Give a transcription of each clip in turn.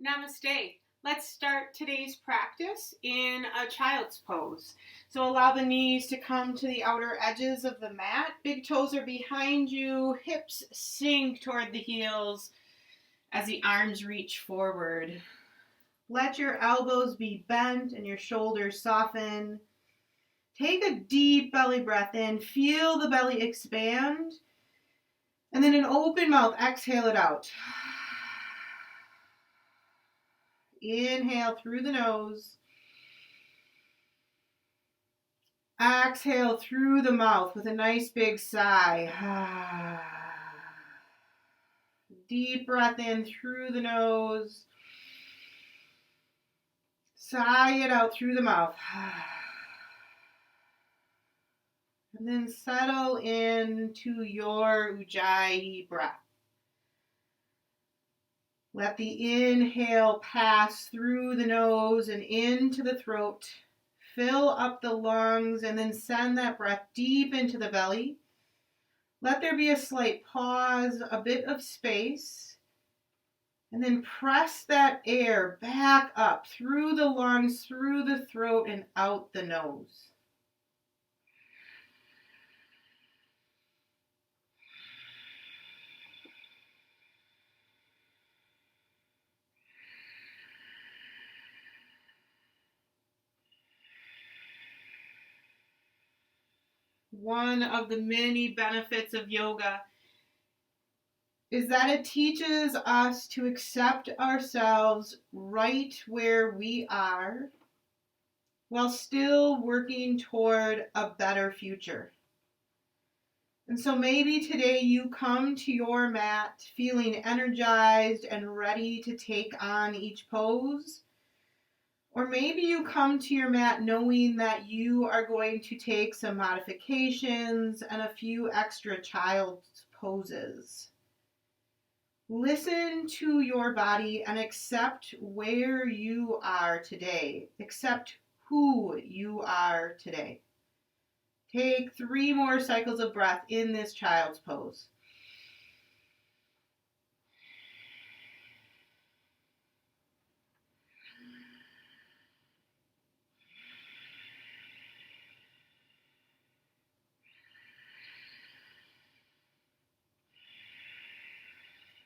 Namaste. Let's start today's practice in a child's pose. So allow the knees to come to the outer edges of the mat. Big toes are behind you. Hips sink toward the heels as the arms reach forward. Let your elbows be bent and your shoulders soften. Take a deep belly breath in. Feel the belly expand. And then an open mouth, exhale it out. Inhale through the nose. Exhale through the mouth with a nice big sigh. Deep breath in through the nose. Sigh it out through the mouth. And then settle into your Ujjayi breath. Let the inhale pass through the nose and into the throat. Fill up the lungs and then send that breath deep into the belly. Let there be a slight pause, a bit of space. And then press that air back up through the lungs, through the throat, and out the nose. One of the many benefits of yoga is that it teaches us to accept ourselves right where we are while still working toward a better future. And so maybe today you come to your mat feeling energized and ready to take on each pose. Or maybe you come to your mat knowing that you are going to take some modifications and a few extra child's poses. Listen to your body and accept where you are today. Accept who you are today. Take 3 more cycles of breath in this child's pose.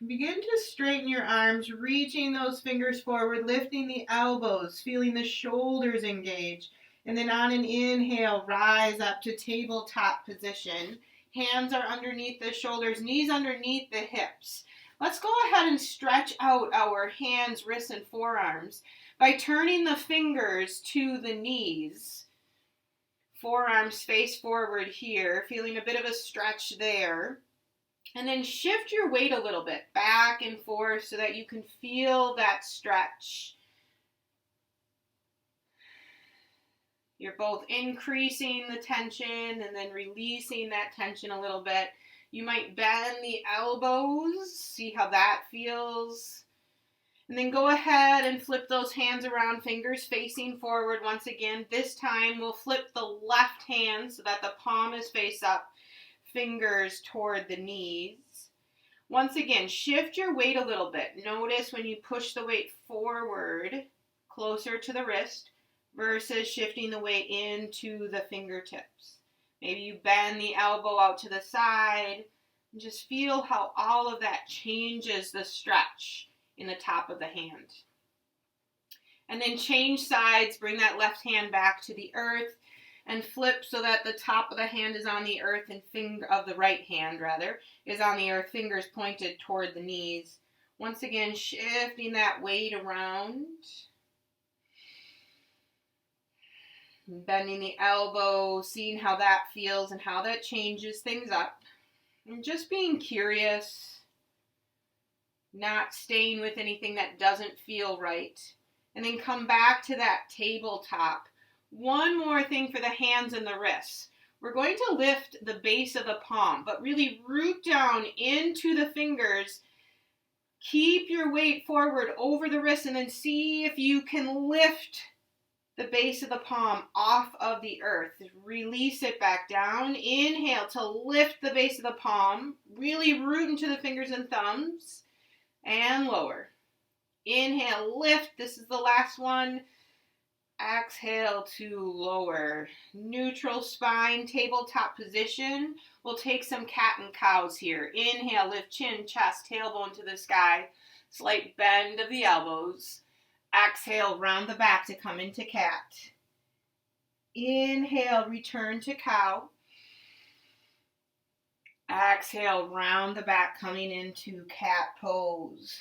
Begin to straighten your arms, reaching those fingers forward, lifting the elbows, feeling the shoulders engage. And then on an inhale, rise up to tabletop position. Hands are underneath the shoulders, knees underneath the hips. Let's go ahead and stretch out our hands, wrists, and forearms by turning the fingers to the knees. Forearms face forward here, feeling a bit of a stretch there. And then shift your weight a little bit back and forth so that you can feel that stretch. You're both increasing the tension and then releasing that tension a little bit. You might bend the elbows, see how that feels. And then go ahead and flip those hands around, fingers facing forward once again. This time we'll flip the left hand so that the palm is face up. Fingers toward the knees. Once again, shift your weight a little bit. Notice when you push the weight forward, closer to the wrist, versus shifting the weight into the fingertips. Maybe you bend the elbow out to the side, and just feel how all of that changes the stretch in the top of the hand. And then change sides, bring that left hand back to the earth, and flip so that the top of the hand is on the earth and the right hand is on the earth, fingers pointed toward the knees. Once again, shifting that weight around. Bending the elbow, seeing how that feels and how that changes things up. And just being curious, not staying with anything that doesn't feel right. And then come back to that tabletop. One more thing for the hands and the wrists. We're going to lift the base of the palm, but really root down into the fingers. Keep your weight forward over the wrist and then see if you can lift the base of the palm off of the earth. Release it back down. Inhale to lift the base of the palm. Really root into the fingers and thumbs. And lower. Inhale, lift. This is the last one. Exhale to lower. Neutral spine, tabletop position. We'll take some cat and cows here. Inhale, lift chin, chest, tailbone to the sky. Slight bend of the elbows. Exhale, round the back to come into cat. Inhale, return to cow. Exhale, round the back, coming into cat pose.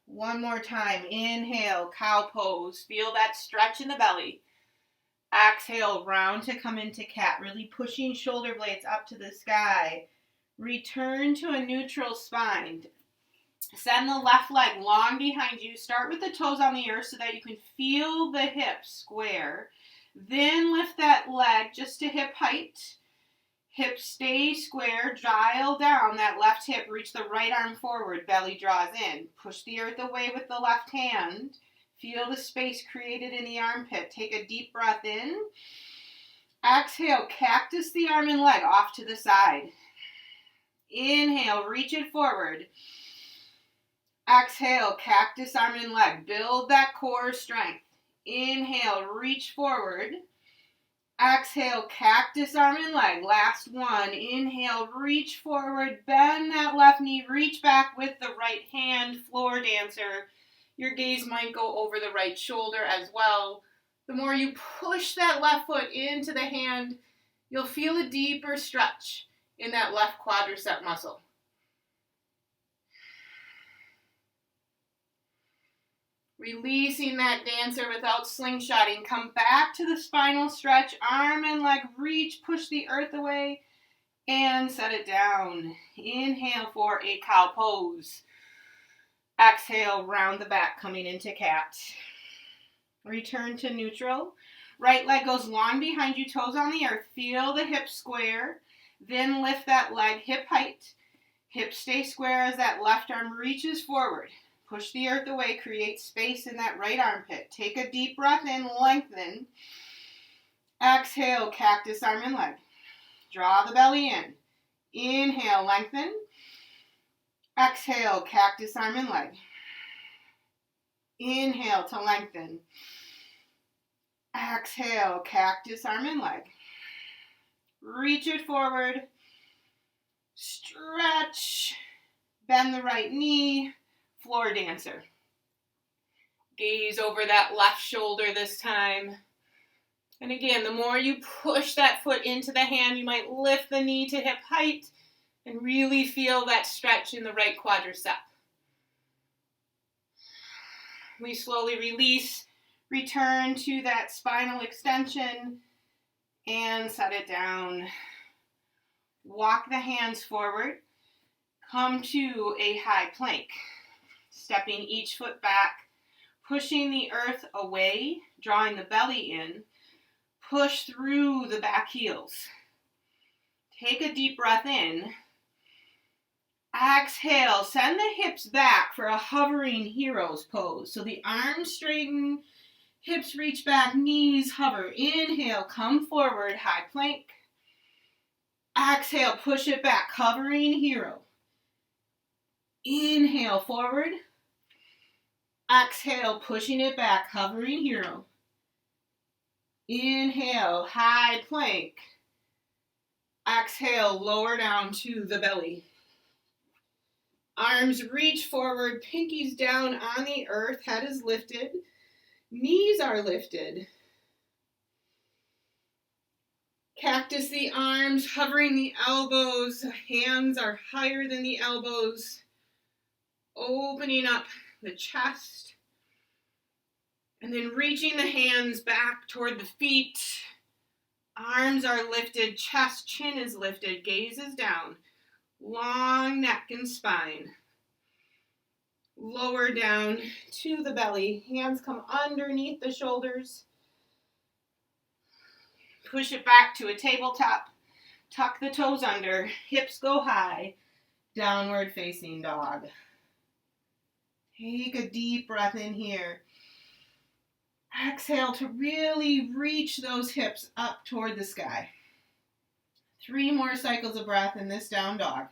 One more time. Inhale, cow pose. Feel that stretch in the belly. Exhale, round to come into cat, really pushing shoulder blades up to the sky. Return to a neutral spine. Send the left leg long behind you. Start with the toes on the earth so that you can feel the hips square. Then lift that leg just to hip height. Hips stay square. Dial down that left hip. Reach the right arm forward. Belly draws in. Push the earth away with the left hand. Feel the space created in the armpit. Take a deep breath in. Exhale, cactus the arm and leg off to the side. Inhale, reach it forward. Exhale, cactus arm and leg. Build that core strength. Inhale, reach forward. Exhale, cactus arm and leg. Last one. Inhale, reach forward. Bend that left knee. Reach back with the right hand. Floor dancer. Your gaze might go over the right shoulder as well. The more you push that left foot into the hand, you'll feel a deeper stretch in that left quadricep muscle. Releasing that dancer without slingshotting. Come back to the spinal stretch. Arm and leg reach. Push the earth away and set it down. Inhale for a cow pose. Exhale, round the back, coming into cat. Return to neutral. Right leg goes long behind you, toes on the earth. Feel the hips square. Then lift that leg hip height. Hips stay square as that left arm reaches forward. Push the earth away, create space in that right armpit. Take a deep breath in, lengthen. Exhale, cactus arm and leg. Draw the belly in. Inhale, lengthen. Exhale, cactus arm and leg. Inhale to lengthen. Exhale, cactus arm and leg. Reach it forward. Stretch. Bend the right knee. Floor dancer. Gaze over that left shoulder this time. And again, the more you push that foot into the hand, you might lift the knee to hip height and really feel that stretch in the right quadricep. We slowly release, return to that spinal extension, and set it down. Walk the hands forward. Come to a high plank. Stepping each foot back, pushing the earth away, drawing the belly in. Push through the back heels. Take a deep breath in. Exhale, send the hips back for a hovering hero's pose. So the arms straighten, hips reach back, knees hover. Inhale, come forward, high plank. Exhale, push it back, hovering hero. Inhale, forward. Exhale, pushing it back, hovering hero. Inhale, high plank. Exhale, lower down to the belly. Arms reach forward, pinkies down on the earth, head is lifted, knees are lifted. Cactus the arms, hovering the elbows, hands are higher than the elbows. Opening up the chest. And then reaching the hands back toward the feet. Arms are lifted, chest, chin is lifted, gaze is down. Long neck and spine. Lower down to the belly. Hands come underneath the shoulders. Push it back to a tabletop. Tuck the toes under. Hips go high. Downward facing dog. Take a deep breath in here. Exhale to really reach those hips up toward the sky. 3 more cycles of breath in this down dog.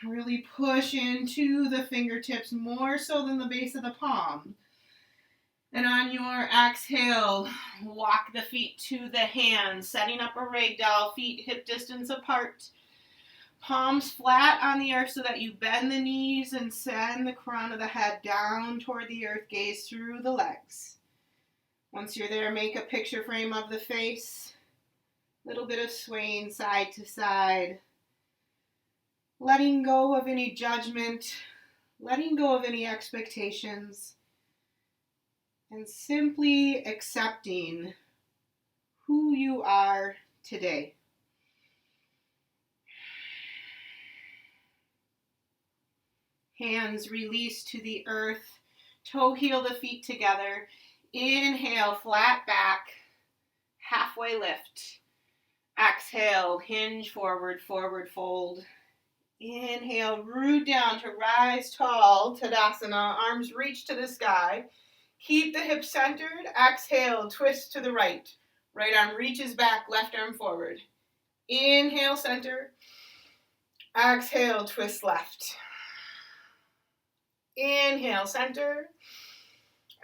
Really push into the fingertips more so than the base of the palm. And on your exhale, walk the feet to the hands, setting up a ragdoll, feet hip distance apart. Palms flat on the earth so that you bend the knees and send the crown of the head down toward the earth, gaze through the legs. Once you're there, make a picture frame of the face. Little bit of swaying side to side. Letting go of any judgment, letting go of any expectations, and simply accepting who you are today. Hands release to the earth, toe heel the feet together. Inhale, flat back, halfway lift. Exhale, hinge forward, forward fold. Inhale, root down to rise tall, Tadasana, arms reach to the sky. Keep the hips centered. Exhale, twist to the right. Right arm reaches back, left arm forward. Inhale, center. Exhale, twist left. Inhale, center.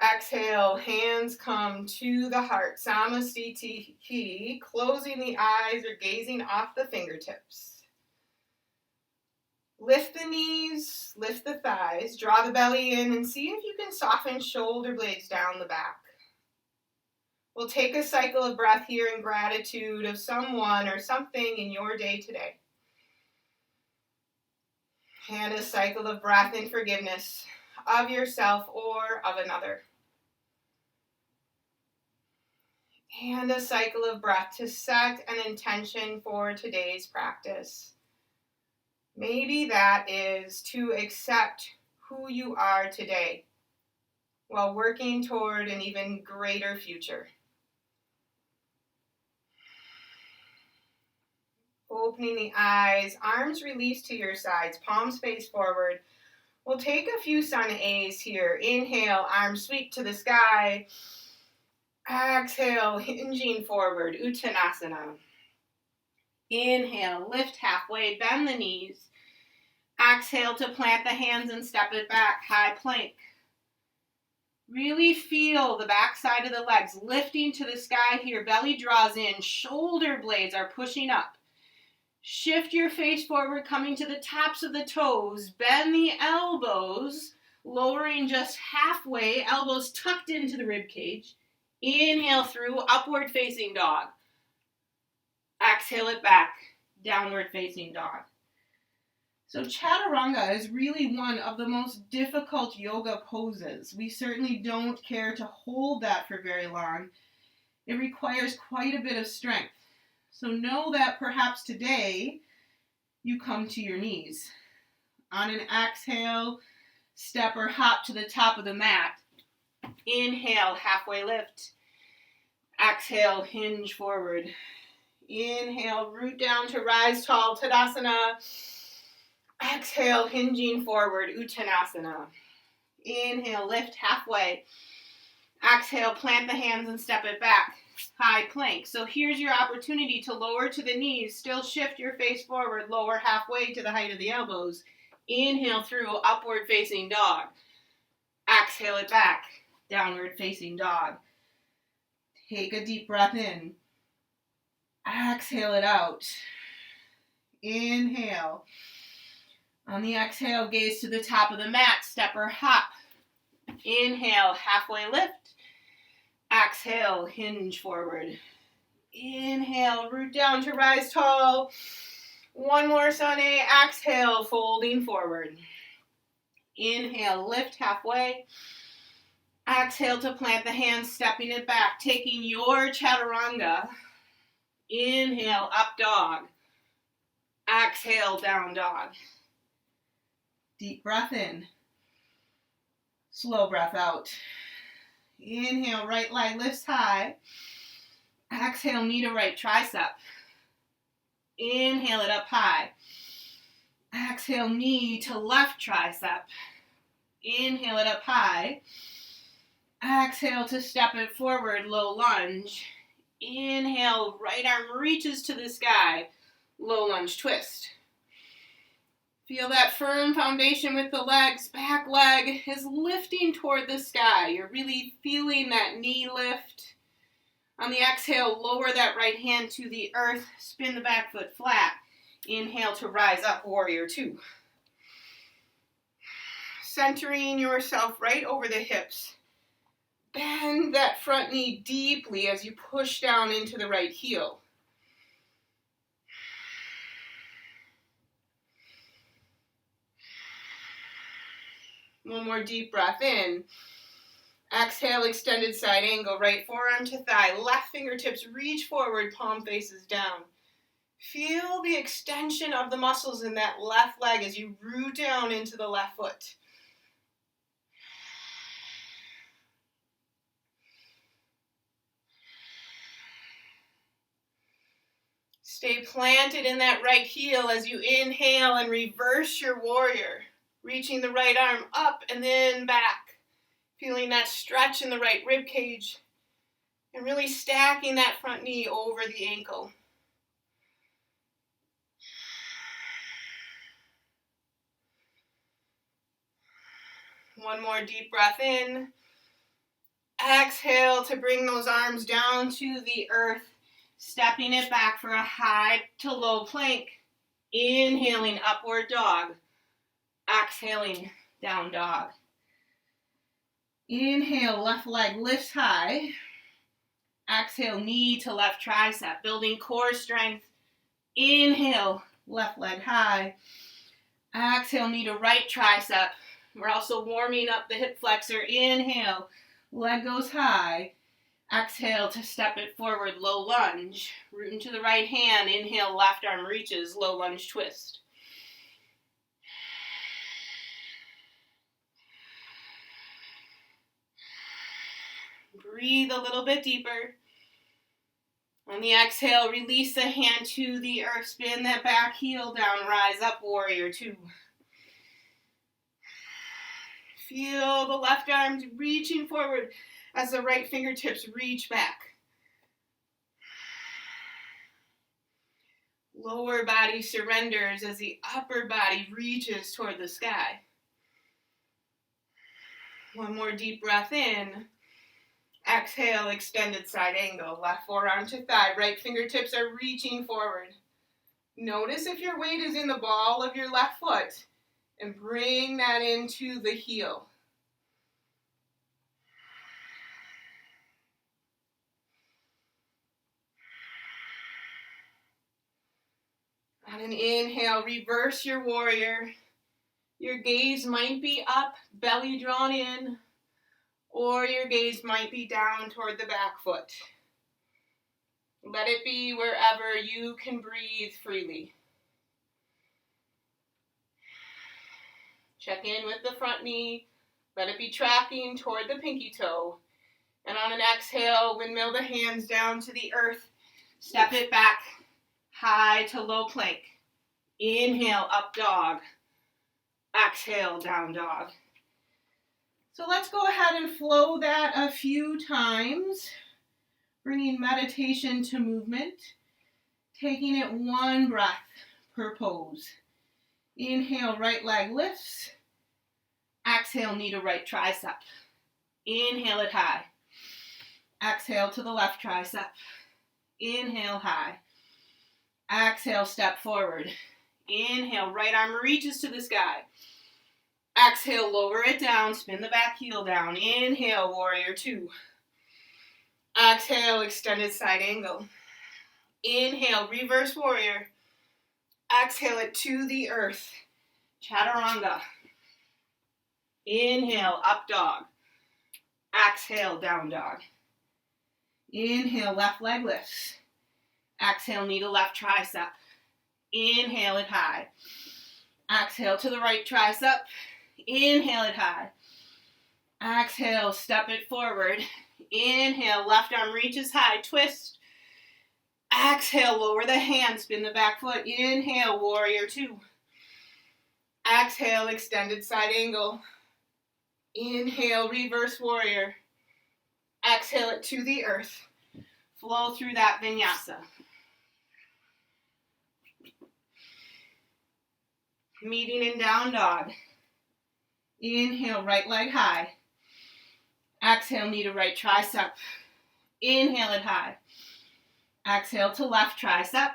Exhale, hands come to the heart. Samasthiti, closing the eyes or gazing off the fingertips. Lift the knees, lift the thighs, draw the belly in, and see if you can soften shoulder blades down the back. We'll take a cycle of breath here in gratitude of someone or something in your day today. And a cycle of breath in forgiveness of yourself or of another. And a cycle of breath to set an intention for today's practice. Maybe that is to accept who you are today while working toward an even greater future. Opening the eyes, arms release to your sides, palms face forward. We'll take a few sun A's here. Inhale, arms sweep to the sky. Exhale, hinging forward, Uttanasana. Inhale, lift halfway, bend the knees. Exhale to plant the hands and step it back, high plank. Really feel the back side of the legs lifting to the sky here. Belly draws in, shoulder blades are pushing up. Shift your face forward, coming to the tops of the toes. Bend the elbows, lowering just halfway, elbows tucked into the rib cage. Inhale through, upward facing dog. Exhale it back, downward facing dog. So chaturanga is really one of the most difficult yoga poses. We certainly don't care to hold that for very long. It requires quite a bit of strength. So know that perhaps today you come to your knees. On an exhale, step or hop to the top of the mat. Inhale, halfway lift. Exhale, hinge forward. Inhale, root down to rise tall, Tadasana. Exhale, hinging forward, Uttanasana. Inhale, lift halfway. Exhale, plant the hands and step it back, high plank. So here's your opportunity to lower to the knees, still shift your face forward, lower halfway to the height of the elbows. Inhale through, upward facing dog. Exhale it back, downward facing dog. Take a deep breath in. Exhale it out. Inhale. On the exhale, gaze to the top of the mat, step or hop. Inhale, halfway lift. Exhale, hinge forward. Inhale, root down to rise tall. One more sun A. Exhale, folding forward. Inhale, lift halfway. Exhale to plant the hands, stepping it back, taking your chaturanga. Inhale, up dog. Exhale, down dog. Deep breath in. Slow breath out. Inhale, right leg lifts high. Exhale, knee to right tricep. Inhale it up high. Exhale, knee to left tricep. Inhale it up high. Exhale to step it forward, low lunge. Inhale, right arm reaches to the sky. Low lunge twist. Feel that firm foundation with the legs. Back leg is lifting toward the sky. You're really feeling that knee lift. On the exhale, lower that right hand to the earth. Spin the back foot flat. Inhale to rise up, warrior two. Centering yourself right over the hips. Bend that front knee deeply as you push down into the right heel. One more deep breath in. Exhale, extended side angle, right forearm to thigh. Left fingertips reach forward, palm faces down. Feel the extension of the muscles in that left leg as you root down into the left foot. Stay planted in that right heel as you inhale and reverse your warrior. Reaching the right arm up and then back. Feeling that stretch in the right rib cage. And really stacking that front knee over the ankle. One more deep breath in. Exhale to bring those arms down to the earth. Stepping it back for a high to low plank. Inhaling, upward dog. Exhaling, down dog. Inhale, left leg lifts high. Exhale, knee to left tricep. Building core strength. Inhale, left leg high. Exhale, knee to right tricep. We're also warming up the hip flexor. Inhale, leg goes high. Exhale to step it forward, low lunge. Rooting to the right hand. Inhale, left arm reaches, low lunge twist. Breathe a little bit deeper. On the exhale, release the hand to the earth. Spin that back heel down. Rise up, warrior two. Feel the left arm reaching forward as the right fingertips reach back. Lower body surrenders as the upper body reaches toward the sky. One more deep breath in. Exhale, extended side angle. Left forearm to thigh. Right fingertips are reaching forward. Notice if your weight is in the ball of your left foot. And bring that into the heel. On an inhale, reverse your warrior. Your gaze might be up, belly drawn in, or your gaze might be down toward the back foot. Let it be wherever you can breathe freely. Check in with the front knee. Let it be tracking toward the pinky toe. And on an exhale, windmill the hands down to the earth. Step it back, high to low plank. Inhale, up dog. Exhale, down dog. So let's go ahead and flow that a few times. Bringing meditation to movement. Taking it one breath per pose. Inhale, right leg lifts. Exhale, knee to right tricep. Inhale it high. Exhale to the left tricep. Inhale high. Exhale, step forward. Inhale, right arm reaches to the sky. Exhale, lower it down. Spin the back heel down. Inhale, warrior two. Exhale, extended side angle. Inhale, reverse warrior. Exhale it to the earth. Chaturanga. Inhale, up dog. Exhale, down dog. Inhale, left leg lifts. Exhale, knee to left tricep. Inhale it high. Exhale to the right tricep. Inhale it high. Exhale, step it forward. Inhale, left arm reaches high, twist. Exhale, lower the hand, spin the back foot. Inhale, warrior two. Exhale, extended side angle. Inhale, reverse warrior. Exhale it to the earth. Flow through that vinyasa. Meeting in down dog. Inhale, right leg high. Exhale, knee to right tricep. Inhale it high. Exhale to left tricep.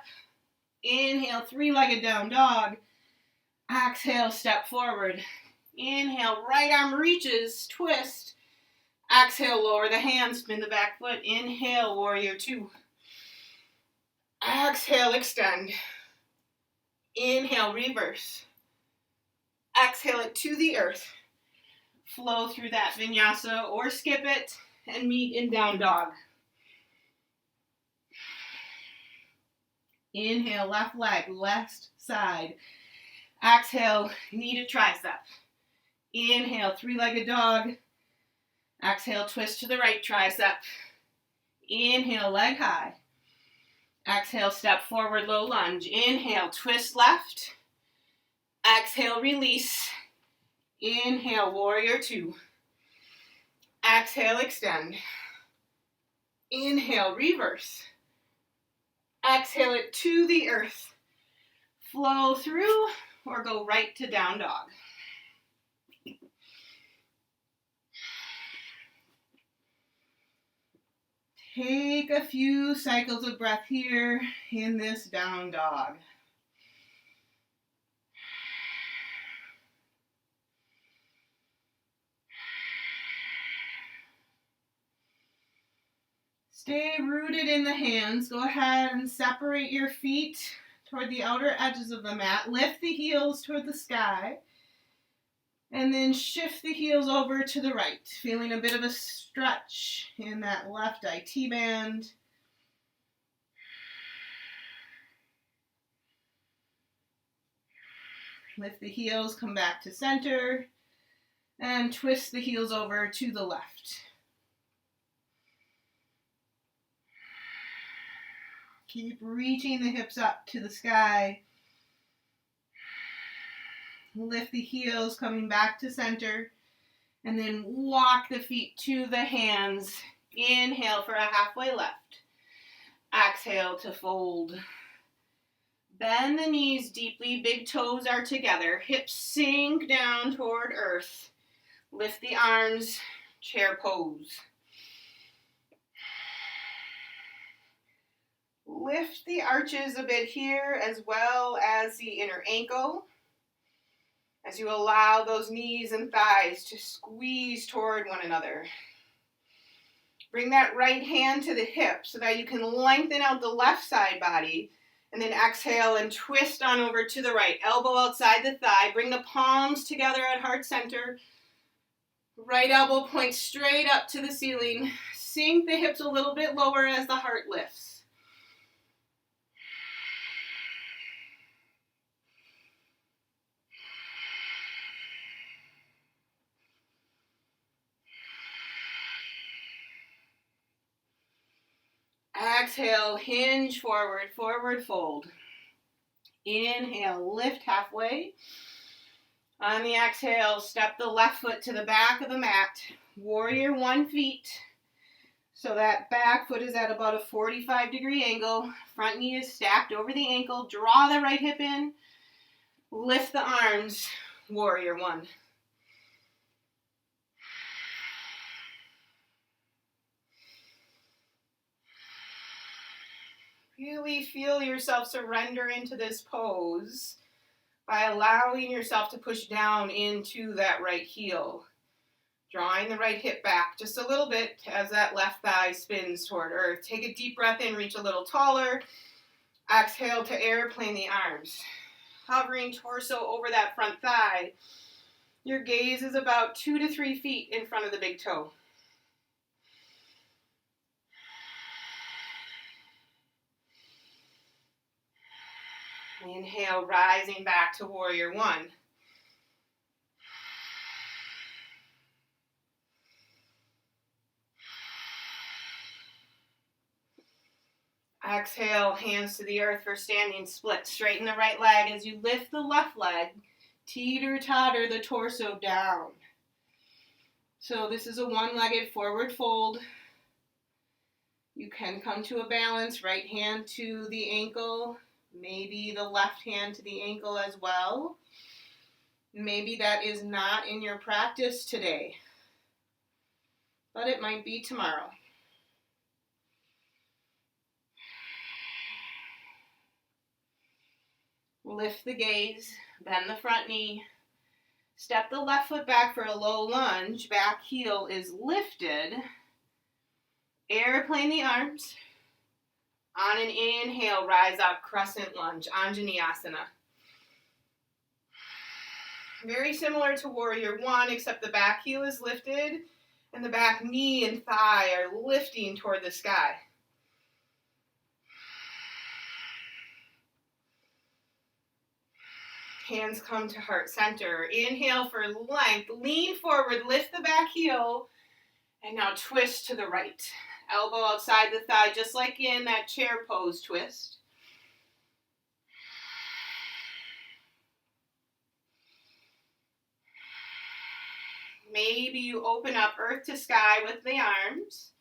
Inhale, three-legged down dog. Exhale, step forward. Inhale, right arm reaches, twist. Exhale, lower the hands, spin the back foot. Inhale, warrior two. Exhale, extend. Inhale, reverse. Exhale it to the earth. Flow through that vinyasa or skip it and meet in down dog. Inhale, left leg, left side. Exhale, knee to tricep. Inhale, three-legged dog. Exhale, twist to the right tricep. Inhale, leg high. Exhale, step forward, low lunge. Inhale, twist left. Exhale, release. Inhale, warrior two. Exhale, extend. Inhale, reverse. Exhale it to the earth. Flow through or go right to down dog. Take a few cycles of breath here in this down dog. Stay rooted in the hands. Go ahead and separate your feet toward the outer edges of the mat. Lift the heels toward the sky. And then shift the heels over to the right. Feeling a bit of a stretch in that left IT band. Lift the heels, come back to center. And twist the heels over to the left. Keep reaching the hips up to the sky. Lift the heels, coming back to center. And then walk the feet to the hands. Inhale for a halfway left. Exhale to fold. Bend the knees deeply, big toes are together. Hips sink down toward earth. Lift the arms, chair pose. Lift the arches a bit here as well as the inner ankle as you allow those knees and thighs to squeeze toward one another. Bring that right hand to the hip so that you can lengthen out the left side body, and then exhale and twist on over to the right. Elbow outside the thigh. Bring the palms together at heart center. Right elbow points straight up to the ceiling. Sink the hips a little bit lower as the heart lifts. Exhale, hinge forward, forward fold. Inhale, lift halfway. On the exhale, step the left foot to the back of the mat. Warrior one feet. So that back foot is at about a 45-degree angle. Front knee is stacked over the ankle. Draw the right hip in. Lift the arms. Warrior one. Really feel yourself surrender into this pose by allowing yourself to push down into that right heel. Drawing the right hip back just a little bit as that left thigh spins toward earth. Take a deep breath in, reach a little taller. Exhale to airplane the arms. Hovering torso over that front thigh. Your gaze is about 2 to 3 feet in front of the big toe. Inhale, rising back to warrior one. Exhale, hands to the earth for standing split. Straighten the right leg as you lift the left leg. Teeter-totter the torso down. So this is a one-legged forward fold. You can come to a balance, right hand to the ankle, maybe the left hand to the ankle as well. Maybe that is not in your practice today, but it might be tomorrow. Lift the gaze, bend the front knee, step the left foot back for a low lunge, back heel is lifted, airplane the arms. On an inhale, rise up, crescent lunge, Vinyassa. Very similar to Warrior One, except the back heel is lifted and the back knee and thigh are lifting toward the sky. Hands come to heart center. Inhale for length, lean forward, lift the back heel, and now twist to the right. Elbow outside the thigh, just like in that chair pose twist. Maybe you open up earth to sky with the arms.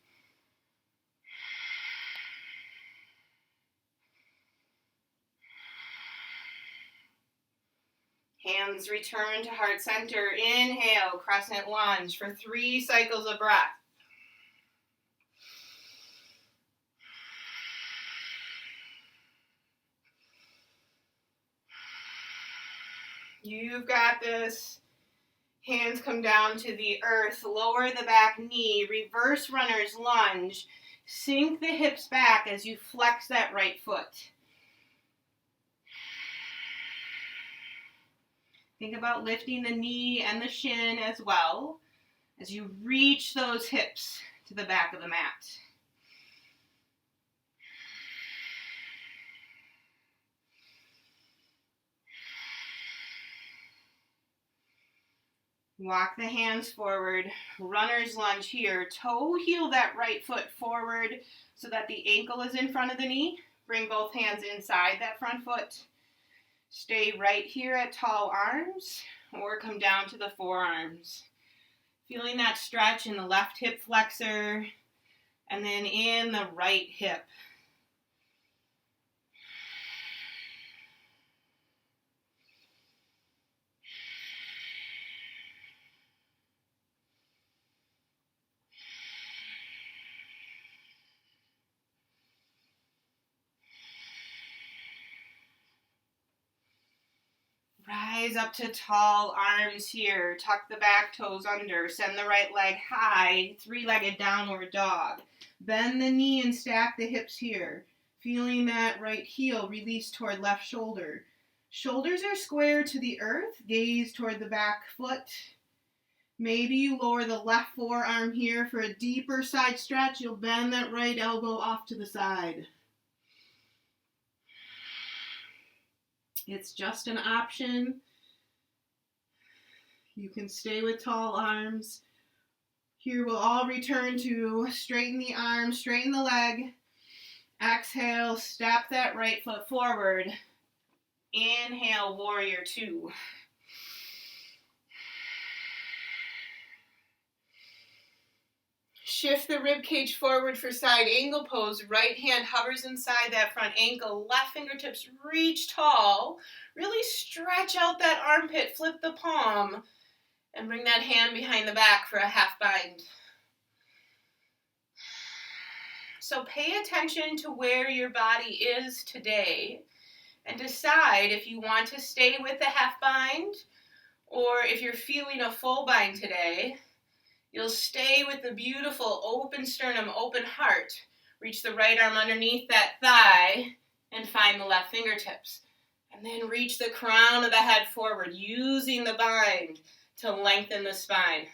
Hands return to heart center. Inhale, crescent lunge for 3 cycles of breath. You've got this. Hands come down to the earth. Lower the back knee. Reverse runner's lunge. Sink the hips back as you flex that right foot. Think about lifting the knee and the shin as well as you reach those hips to the back of the mat. Walk the hands forward, runner's lunge here. Toe heel that right foot forward so that the ankle is in front of the knee. Bring both hands inside that front foot. Stay right here at tall arms or come down to the forearms. Feeling that stretch in the left hip flexor and then in the right hip. Rise up to tall arms here. Tuck the back toes under. Send the right leg high. 3-legged downward dog. Bend the knee and stack the hips here. Feeling that right heel release toward left shoulder. Shoulders are square to the earth. Gaze toward the back foot. Maybe you lower the left forearm here for a deeper side stretch. You'll bend that right elbow off to the side. It's just an option. You can stay with tall arms. Here we'll all return to straighten the arm, straighten the leg. Exhale, step that right foot forward. Inhale, Warrior Two. Shift the rib cage forward for side angle pose. Right hand hovers inside that front ankle. Left fingertips reach tall. Really stretch out that armpit. Flip the palm. And bring that hand behind the back for a half bind. So pay attention to where your body is today. And decide if you want to stay with the half bind. Or if you're feeling a full bind today. You'll stay with the beautiful open sternum, open heart. Reach the right arm underneath that thigh and find the left fingertips. And then reach the crown of the head forward, using the bind to lengthen the spine.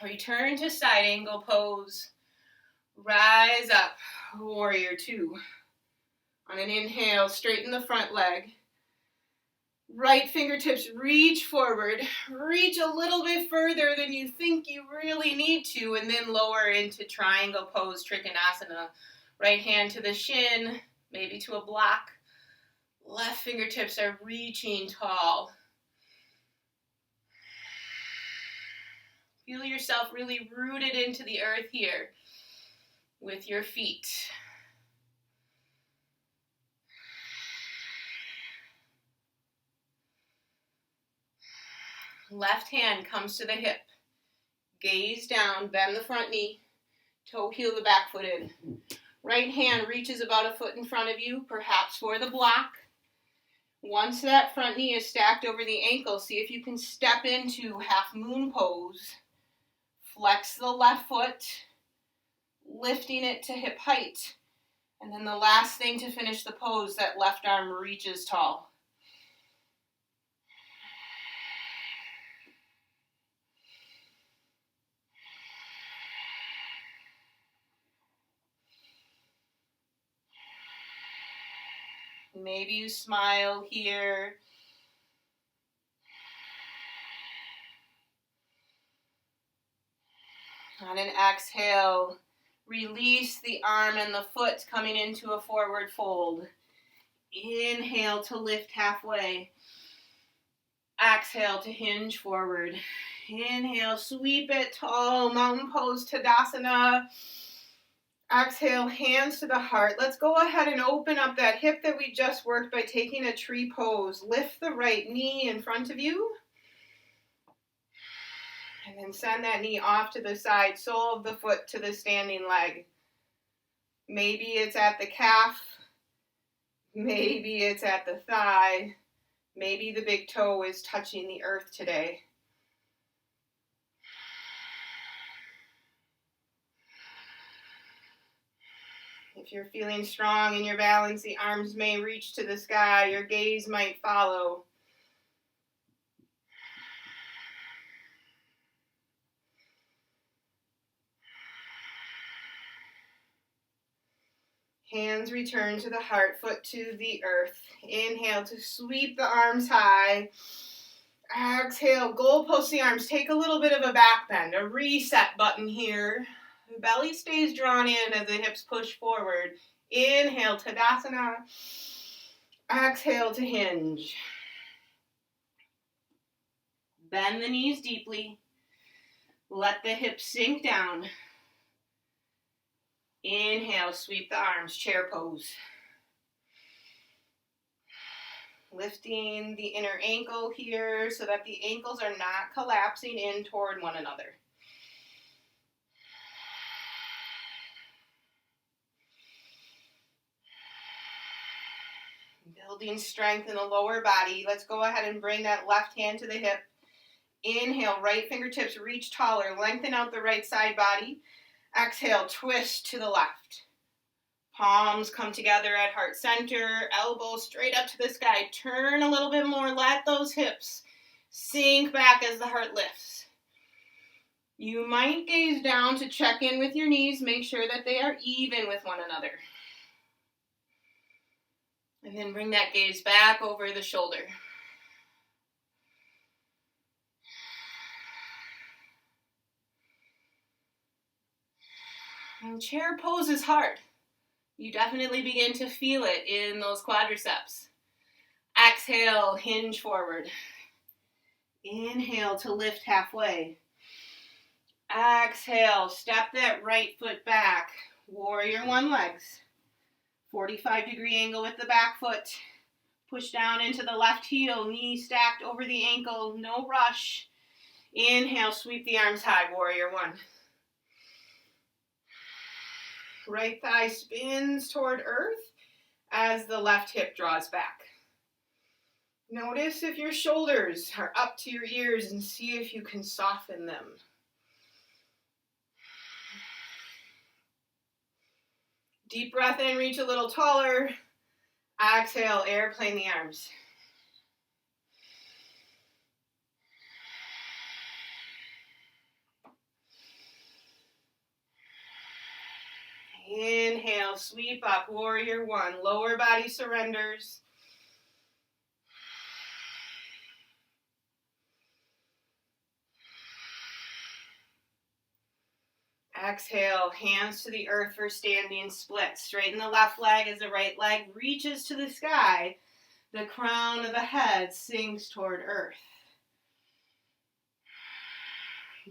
Return to side angle pose. Rise up, Warrior Two. On an inhale, straighten the front leg. Right fingertips reach forward. Reach a little bit further than you think you really need to, and then lower into triangle pose, Trikonasana. Right hand to the shin, maybe to a block. Left fingertips are reaching tall. Feel yourself really rooted into the earth here. with your feet. Left hand comes to the hip. Gaze down, bend the front knee, toe heel the back foot in. Right hand reaches about a foot in front of you, perhaps for the block. Once that front knee is stacked over the ankle, see if you can step into half moon pose. Flex the left foot, lifting it to hip height. And then the last thing to finish the pose, that left arm reaches tall. Maybe you smile here. On an exhale, release the arm and the foot coming into a forward fold. Inhale to lift halfway. Exhale to hinge forward. Inhale, sweep it tall, mountain pose, Tadasana. Exhale, hands to the heart. Let's go ahead and open up that hip that we just worked by taking a tree pose. Lift the right knee in front of you. And then send that knee off to the side, sole of the foot to the standing leg. Maybe it's at the calf. Maybe it's at the thigh. Maybe the big toe is touching the earth today. If you're feeling strong in your balance, the arms may reach to the sky. Your gaze might follow. Hands return to the heart, foot to the earth. Inhale to sweep the arms high. Exhale, goalpost the arms. Take a little bit of a back bend, a reset button here. The belly stays drawn in as the hips push forward. Inhale, Tadasana. Exhale to hinge. Bend the knees deeply. Let the hips sink down. Inhale, sweep the arms, chair pose. Lifting the inner ankle here so that the ankles are not collapsing in toward one another. Building strength in the lower body. Let's go ahead and bring that left hand to the hip. Inhale, right fingertips reach taller. Lengthen out the right side body. Exhale, twist to the left. Palms come together at heart center. Elbows straight up to the sky. Turn a little bit more. Let those hips sink back as the heart lifts. You might gaze down to check in with your knees. Make sure that they are even with one another. And then bring that gaze back over the shoulder. And chair pose is hard. You definitely begin to feel it in those quadriceps. Exhale, hinge forward. Inhale to lift halfway. Exhale, step that right foot back. Warrior one legs. 45-degree angle with the back foot. Push down into the left heel, knee stacked over the ankle, no rush. Inhale, sweep the arms high, warrior one. Right thigh spins toward earth as the left hip draws back. Notice if your shoulders are up to your ears and see if you can soften them. Deep breath in, reach a little taller. Exhale, airplane the arms. Inhale, sweep up, warrior one. Lower body surrenders. Exhale, hands to the earth for standing split. Straighten the left leg as the right leg reaches to the sky. The crown of the head sinks toward earth.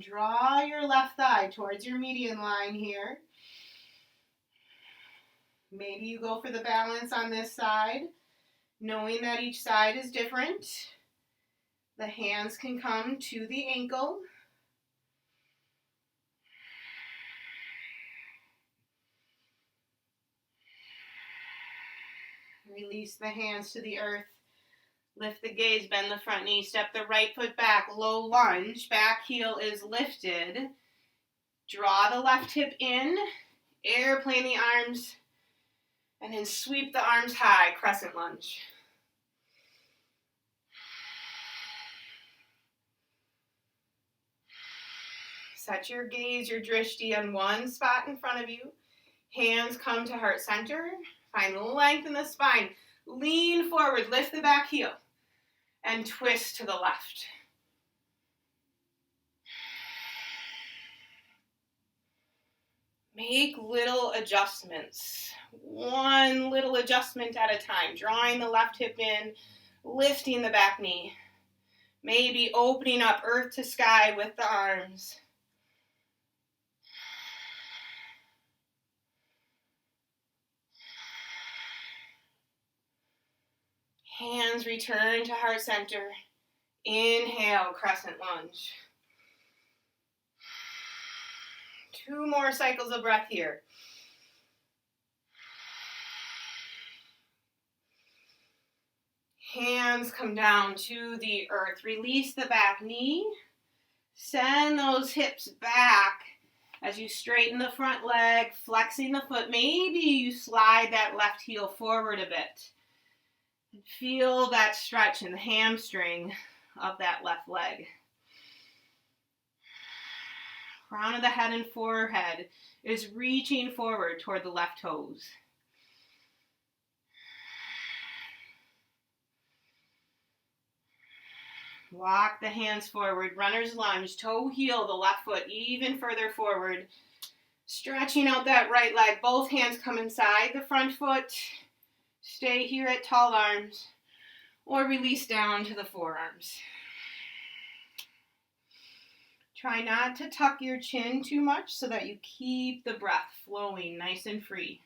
Draw your left thigh towards your median line here. Maybe you go for the balance on this side, knowing that each side is different. The hands can come to the ankle. Release the hands to the earth. Lift the gaze, bend the front knee, step the right foot back, low lunge, back heel is lifted. Draw the left hip in, airplane the arms, and then sweep the arms high, crescent lunge. Set your gaze, your drishti on one spot in front of you. Hands come to heart center. Find length in the spine. Lean forward, lift the back heel, and twist to the left. Make little adjustments. One little adjustment at a time. Drawing the left hip in, lifting the back knee. Maybe opening up earth to sky with the arms. Hands return to heart center. Inhale, crescent lunge. 2 more cycles of breath here. Hands come down to the earth. Release the back knee. Send those hips back as you straighten the front leg, flexing the foot. Maybe you slide that left heel forward a bit. Feel that stretch in the hamstring of that left leg. Crown of the head and forehead is reaching forward toward the left toes. Walk the hands forward, runner's lunge, toe heel the left foot even further forward. Stretching out that right leg, both hands come inside the front foot. Stay here at tall arms or release down to the forearms. Try not to tuck your chin too much so that you keep the breath flowing nice and free.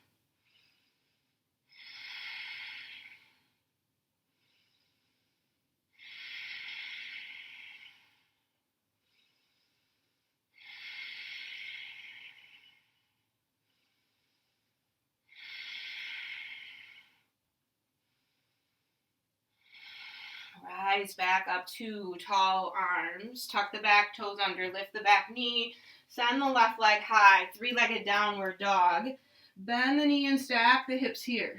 Rise back up to tall arms. Tuck the back toes under. Lift the back knee. Send the left leg high. 3-legged downward dog. Bend the knee and stack the hips here.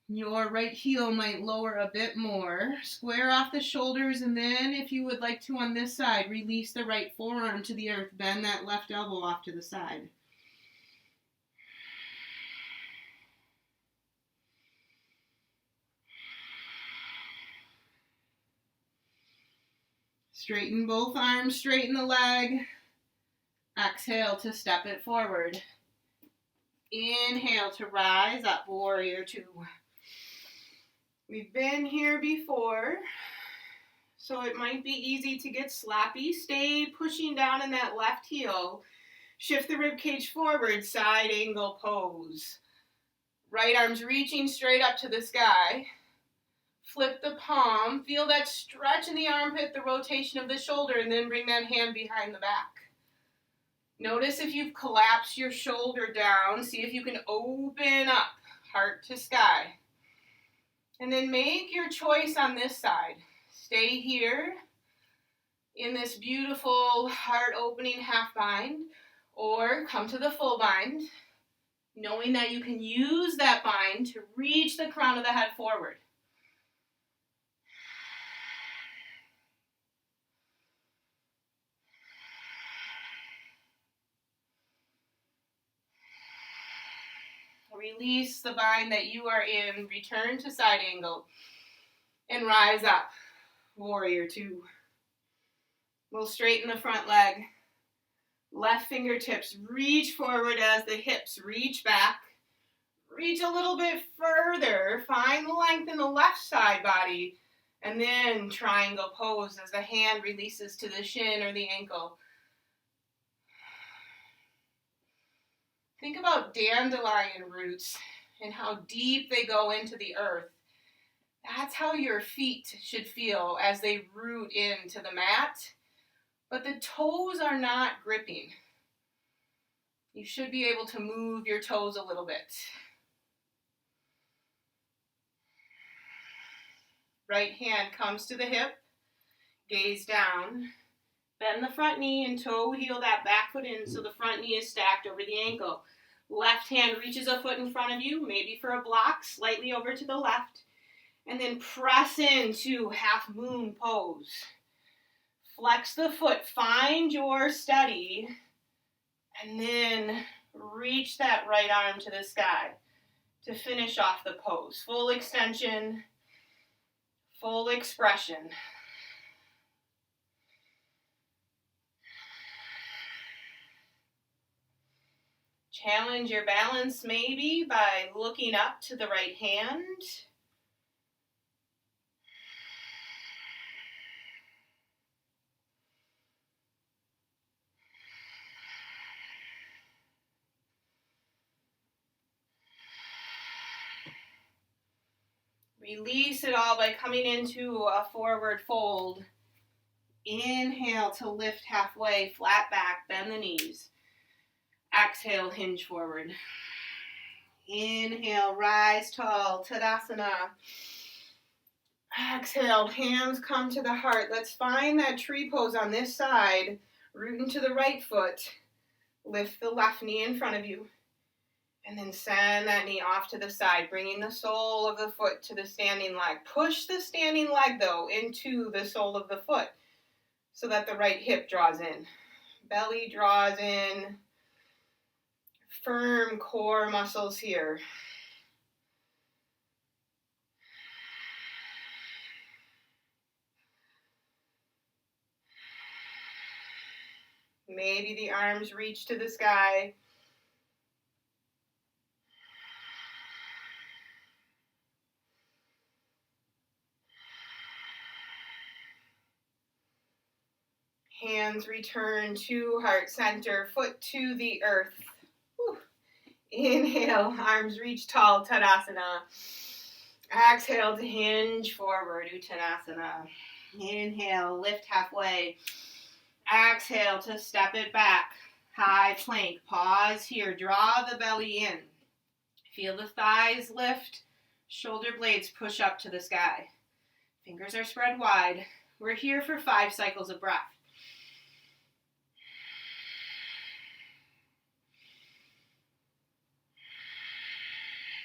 Your right heel might lower a bit more. Square off the shoulders, and then if you would like to on this side, release the right forearm to the earth. Bend that left elbow off to the side. Straighten both arms, straighten the leg. Exhale to step it forward. Inhale to rise up, warrior 2. We've been here before, so it might be easy to get sloppy. Stay pushing down in that left heel. Shift the rib cage forward, side angle pose. Right arm's reaching straight up to the sky. Flip the palm, feel that stretch in the armpit, the rotation of the shoulder, and then bring that hand behind the back. Notice if you've collapsed your shoulder down, see if you can open up, heart to sky. And then make your choice on this side. Stay here in this beautiful heart opening half bind, or come to the full bind, knowing that you can use that bind to reach the crown of the head forward. Release the bind that you are in. Return to side angle and rise up. Warrior 2. We'll straighten the front leg. Left fingertips reach forward as the hips reach back. Reach a little bit further. Find the length in the left side body. And then triangle pose as the hand releases to the shin or the ankle. Think about dandelion roots and how deep they go into the earth. That's how your feet should feel as they root into the mat. But the toes are not gripping. You should be able to move your toes a little bit. Right hand comes to the hip, gaze down. Bend the front knee and toe heel that back foot in so the front knee is stacked over the ankle. Left hand reaches a foot in front of you, maybe for a block, slightly over to the left. And then press into half moon pose. Flex the foot, find your steady, and then reach that right arm to the sky to finish off the pose. Full extension, full expression. Challenge your balance maybe by looking up to the right hand. Release it all by coming into a forward fold. Inhale to lift halfway, flat back, bend the knees. Exhale, hinge forward. Inhale, rise tall, Tadasana. Exhale, hands come to the heart. Let's find that tree pose on this side. Root into the right foot. Lift the left knee in front of you. And then send that knee off to the side, bringing the sole of the foot to the standing leg. Push the standing leg, though, into the sole of the foot so that the right hip draws in. Belly draws in. Firm core muscles here. Maybe the arms reach to the sky. Hands return to heart center, foot to the earth. Whew. Inhale, arms reach tall, Tadasana. Exhale to hinge forward, Uttanasana. Inhale, lift halfway. Exhale to step it back, high plank. Pause here, draw the belly in. Feel the thighs lift, shoulder blades push up to the sky. Fingers are spread wide. We're here for 5 cycles of breath.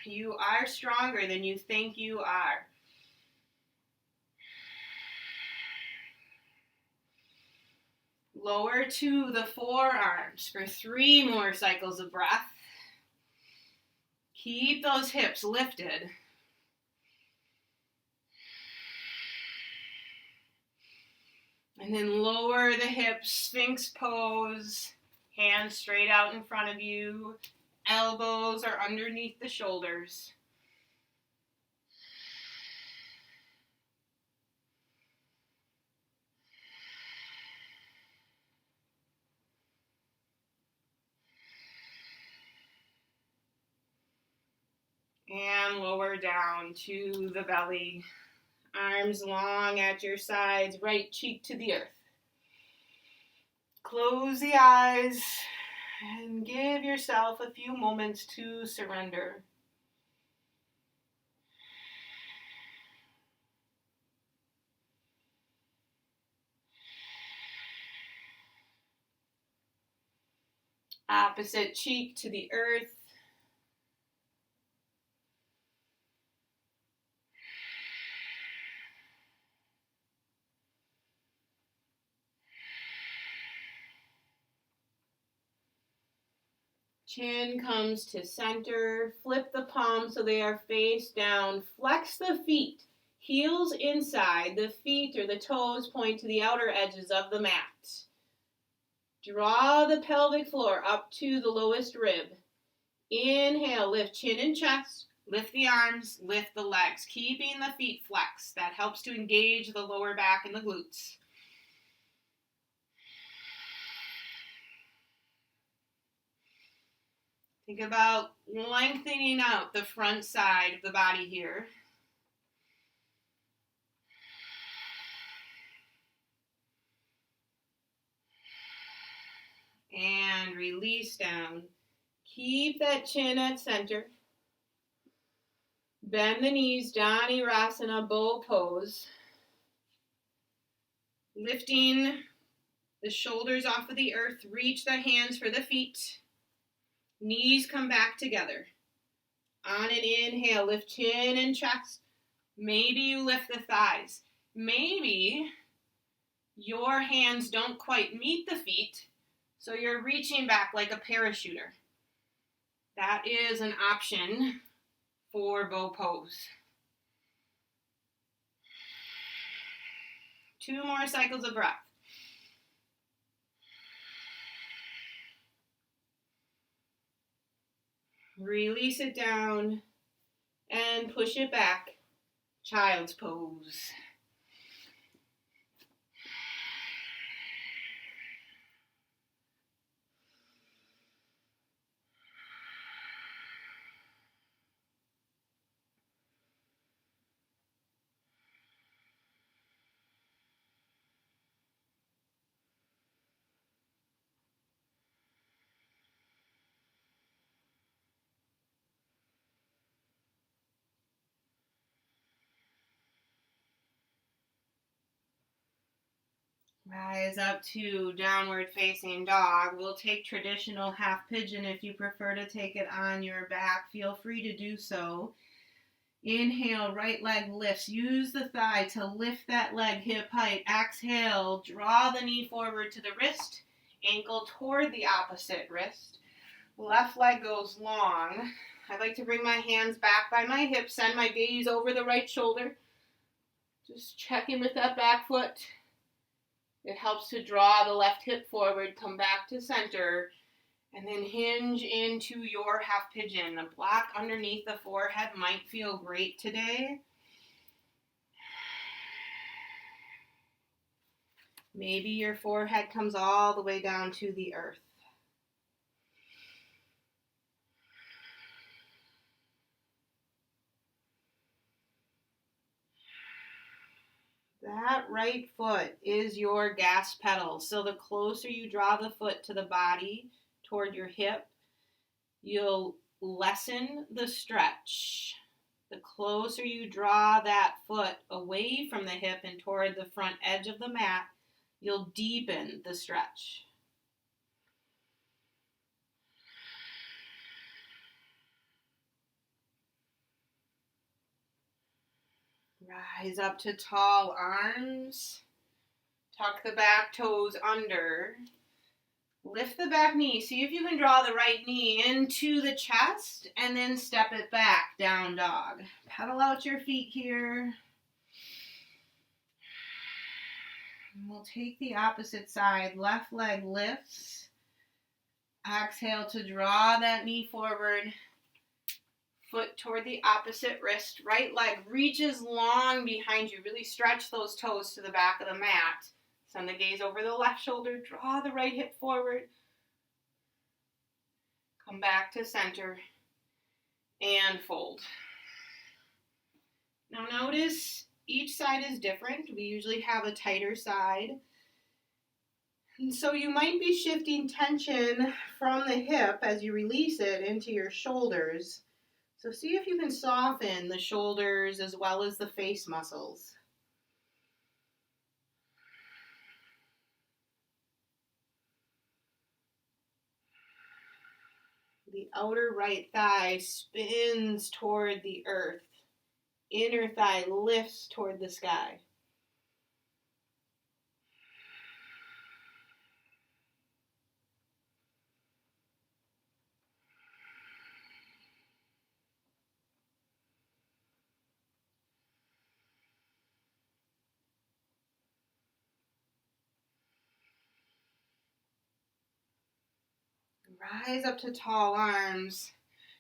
You are stronger than you think you are. Lower to the forearms for 3 more cycles of breath. Keep those hips lifted. And then lower the hips, Sphinx pose. Hands straight out in front of you. Elbows are underneath the shoulders. And lower down to the belly. Arms long at your sides, right cheek to the earth. Close the eyes and give yourself a few moments to surrender. Opposite cheek to the earth. Chin comes to center. Flip the palms so they are face down. Flex the feet. Heels inside. The feet or the toes point to the outer edges of the mat. Draw the pelvic floor up to the lowest rib. Inhale, lift chin and chest. Lift the arms, lift the legs. Keeping the feet flexed. That helps to engage the lower back and the glutes. Think about lengthening out the front side of the body here. And release down. Keep that chin at center. Bend the knees, Dhanurasana, bow pose. Lifting the shoulders off of the earth, reach the hands for the feet. Knees come back together. On an inhale, lift chin and chest. Maybe you lift the thighs. Maybe your hands don't quite meet the feet, so you're reaching back like a parachuter. That is an option for bow pose. 2 more cycles of breath. Release it down and push it back. Child's pose. Rise up to downward facing dog. We'll take traditional half pigeon if you prefer to take it on your back. Feel free to do so. Inhale, right leg lifts. Use the thigh to lift that leg hip height. Exhale, draw the knee forward to the wrist. Ankle toward the opposite wrist. Left leg goes long. I like to bring my hands back by my hips. Send my gaze over the right shoulder. Just checking with that back foot. It helps to draw the left hip forward, come back to center, and then hinge into your half pigeon. A block underneath the forehead might feel great today. Maybe your forehead comes all the way down to the earth. That right foot is your gas pedal. So the closer you draw the foot to the body, toward your hip, you'll lessen the stretch. The closer you draw that foot away from the hip and toward the front edge of the mat, you'll deepen the stretch. Rise up to tall arms. Tuck the back toes under. Lift the back knee. See if you can draw the right knee into the chest and then step it back, down dog. Pedal out your feet here. And we'll take the opposite side. Left leg lifts. Exhale to draw that knee forward. Foot toward the opposite wrist. Right leg reaches long behind you. Really stretch those toes to the back of the mat. Send the gaze over the left shoulder. Draw the right hip forward. Come back to center. And fold. Now notice each side is different. We usually have a tighter side. And so you might be shifting tension from the hip as you release it into your shoulders. So see if you can soften the shoulders as well as the face muscles. The outer right thigh spins toward the earth. Inner thigh lifts toward the sky. Rise up to tall arms.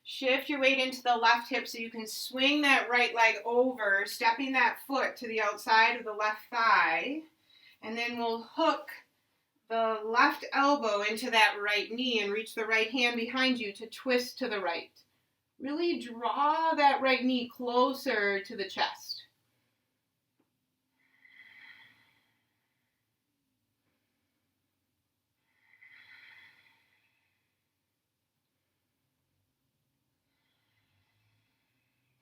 Shift your weight into the left hip so you can swing that right leg over, stepping that foot to the outside of the left thigh. And then we'll hook the left elbow into that right knee and reach the right hand behind you to twist to the right. Really draw that right knee closer to the chest.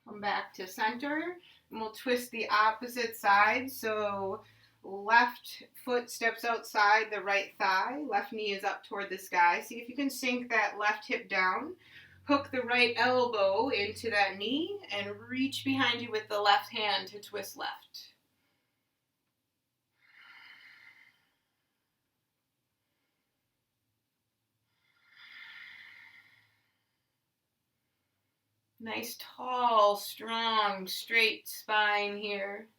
Come back to center, and we'll twist the opposite side. So left foot steps outside the right thigh, left knee is up toward the sky. See if you can sink that left hip down. Hook the right elbow into that knee and reach behind you with the left hand to twist left. Nice, tall, strong, straight spine here.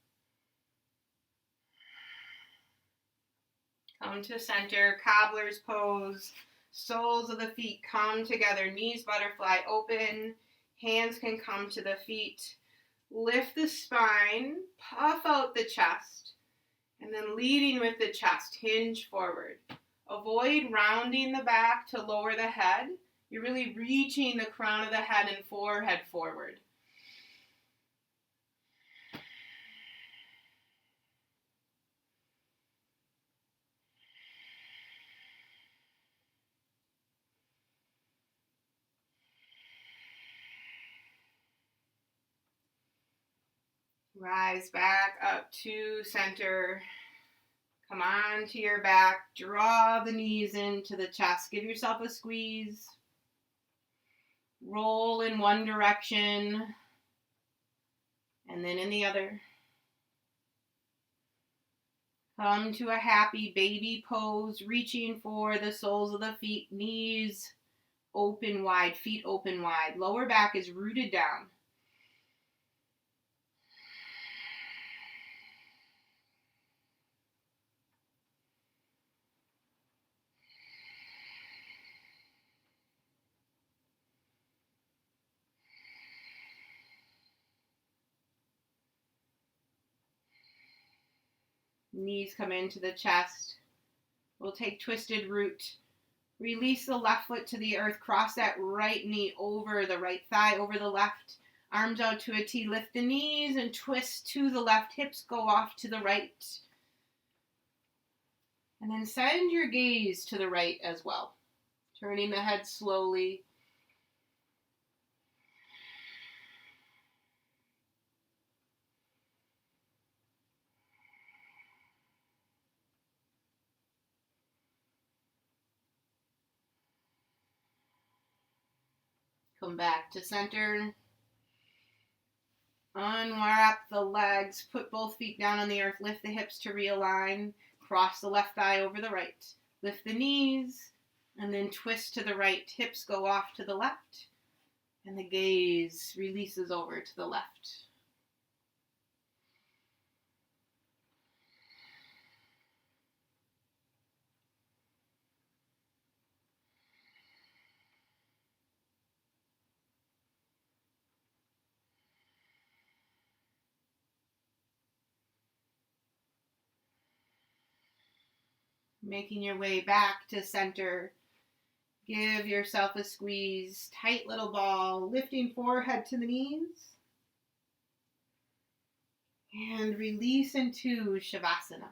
Come to center, cobbler's pose. Soles of the feet come together, knees butterfly open. Hands can come to the feet. Lift the spine, puff out the chest, and then leading with the chest, hinge forward. Avoid rounding the back to lower the head. You're really reaching the crown of the head and forehead forward. Rise back up to center. Come on to your back. Draw the knees into the chest. Give yourself a squeeze. Roll in one direction and then in the other. Come to a happy baby pose, reaching for the soles of the feet, knees open wide, feet open wide. Lower back is rooted down. Knees come into the chest. We'll take twisted root. Release the left foot to the earth. Cross that right knee over the right thigh, over the left. Arms out to a T. Lift the knees and twist to the left. Hips go off to the right. And then send your gaze to the right as well. Turning the head slowly. Come back to center. Unwrap the legs. Put both feet down on the earth. Lift the hips to realign. Cross the left thigh over the right. Lift the knees. And then twist to the right. Hips go off to the left. And the gaze releases over to the left. Making your way back to center. Give yourself a squeeze. Tight little ball. Lifting forehead to the knees. And release into Shavasana.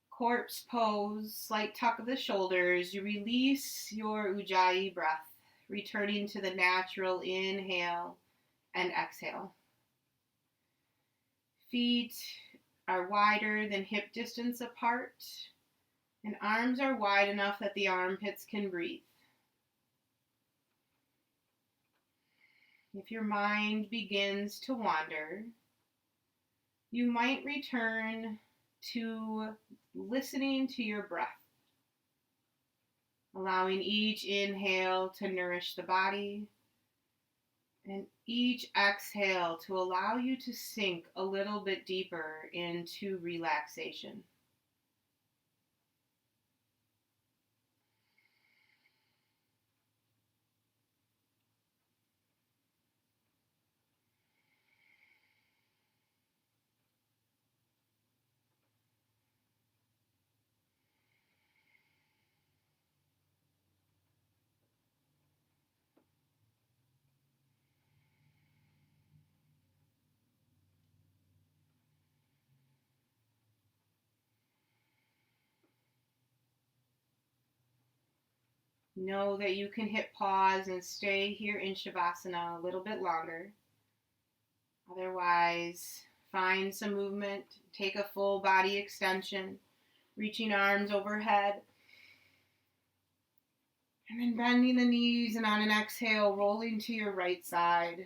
Corpse pose. Slight tuck of the shoulders. You release your Ujjayi breath. Returning to the natural inhale and exhale. Feet are wider than hip distance apart, and arms are wide enough that the armpits can breathe. If your mind begins to wander, you might return to listening to your breath, allowing each inhale to nourish the body, and each exhale to allow you to sink a little bit deeper into relaxation. Know that you can hit pause and stay here in Shavasana a little bit longer. Otherwise, find some movement. Take a full body extension, reaching arms overhead. And then bending the knees, and on an exhale, rolling to your right side.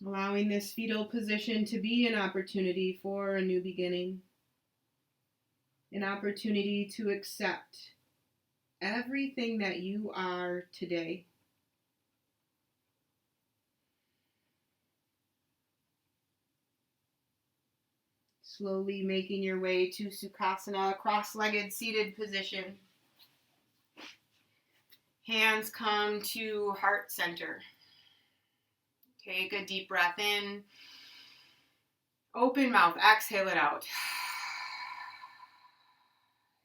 Allowing this fetal position to be an opportunity for a new beginning. An opportunity to accept everything that you are today. Slowly making your way to Sukhasana, cross-legged seated position. Hands come to heart center. Take a deep breath in. Open mouth, exhale it out.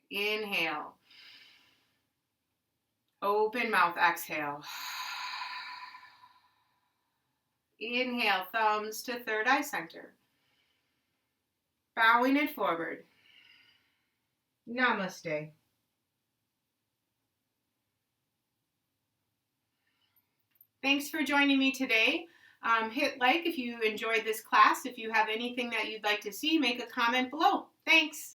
Inhale. Open mouth, exhale. Inhale, thumbs to third eye center. Bowing it forward. Namaste. Thanks for joining me today. Hit like if you enjoyed this class. If you have anything that you'd like to see, make a comment below. Thanks.